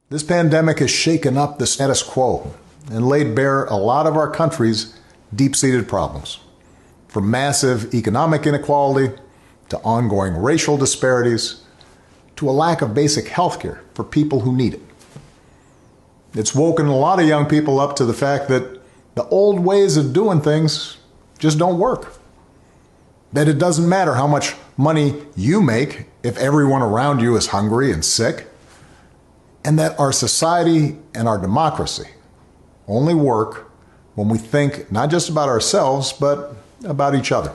This pandemic has shaken up the status quo and laid bare a lot of our country's deep-seated problems, from massive economic inequality to ongoing racial disparities to a lack of basic health care for people who need it. It's woken a lot of young people up to the fact that the old ways of doing things just don't work. That it doesn't matter how much money you make if everyone around you is hungry and sick, and that our society and our democracy only work when we think not just about ourselves, but about each other.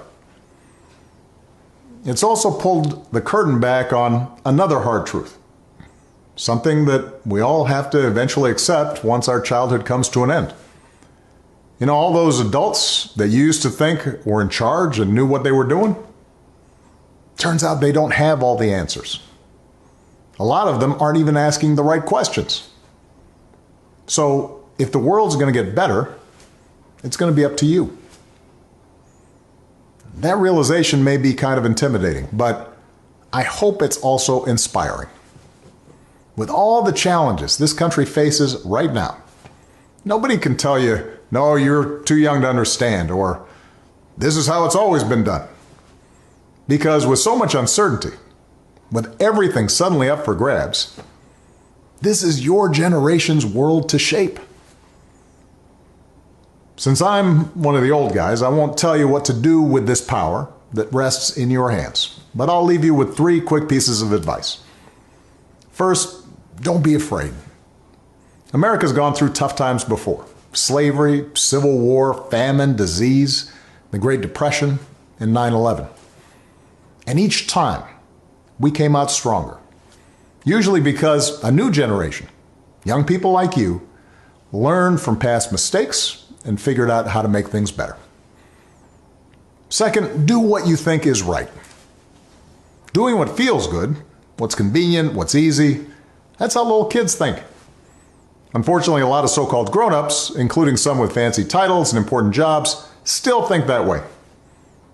It's also pulled the curtain back on another hard truth, something that we all have to eventually accept once our childhood comes to an end. You know, all those adults that you used to think were in charge and knew what they were doing, turns out they don't have all the answers. A lot of them aren't even asking the right questions. So if the world's going to get better, it's going to be up to you. That realization may be kind of intimidating, but I hope it's also inspiring. With all the challenges this country faces right now, nobody can tell you, no, you're too young to understand, or this is how it's always been done. Because with so much uncertainty, with everything suddenly up for grabs, this is your generation's world to shape. Since I'm one of the old guys, I won't tell you what to do with this power that rests in your hands, but I'll leave you with 3 quick pieces of advice. First, don't be afraid. America's gone through tough times before. Slavery, civil war, famine, disease, the Great Depression, and 9/11. And each time, we came out stronger. Usually because a new generation, young people like you, learned from past mistakes and figured out how to make things better. Second, do what you think is right. Doing what feels good, what's convenient, what's easy, that's how little kids think. Unfortunately, a lot of so-called grown-ups, including some with fancy titles and important jobs, still think that way,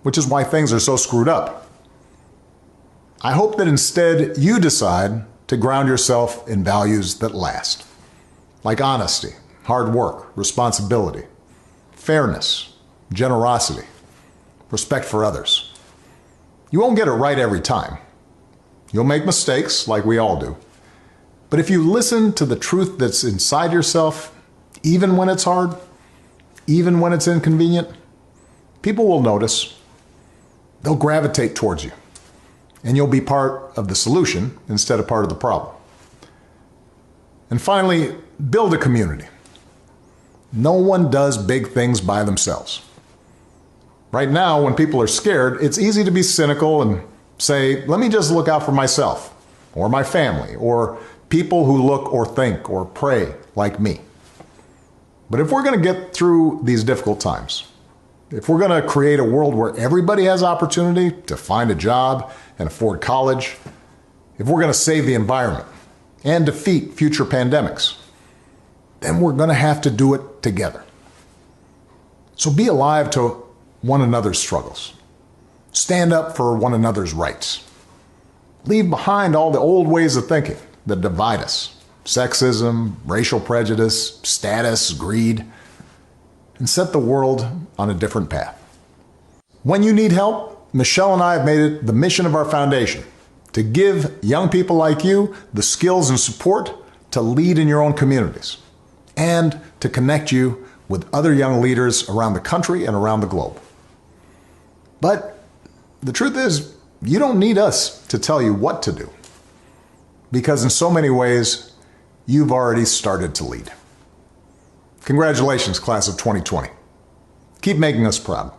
which is why things are so screwed up. I hope that instead you decide to ground yourself in values that last, like honesty, hard work, responsibility, fairness, generosity, respect for others. You won't get it right every time. You'll make mistakes, like we all do. But if you listen to the truth that's inside yourself, even when it's hard, even when it's inconvenient, people will notice. They'll gravitate towards you. And you'll be part of the solution instead of part of the problem. And finally, build a community. No one does big things by themselves. Right now, when people are scared, it's easy to be cynical and say, let me just look out for myself, or my family, or people who look or think or pray like me. But if we're going to get through these difficult times, if we're going to create a world where everybody has opportunity to find a job and afford college, if we're going to save the environment and defeat future pandemics, then we're going to have to do it together. So be alive to one another's struggles. Stand up for one another's rights. Leave behind all the old ways of thinking that divide us: sexism, racial prejudice, status, greed, and set the world on a different path. When you need help, Michelle and I have made it the mission of our foundation to give young people like you the skills and support to lead in your own communities and to connect you with other young leaders around the country and around the globe. But the truth is, you don't need us to tell you what to do, because in so many ways, you've already started to lead. Congratulations, class of 2020. Keep making us proud.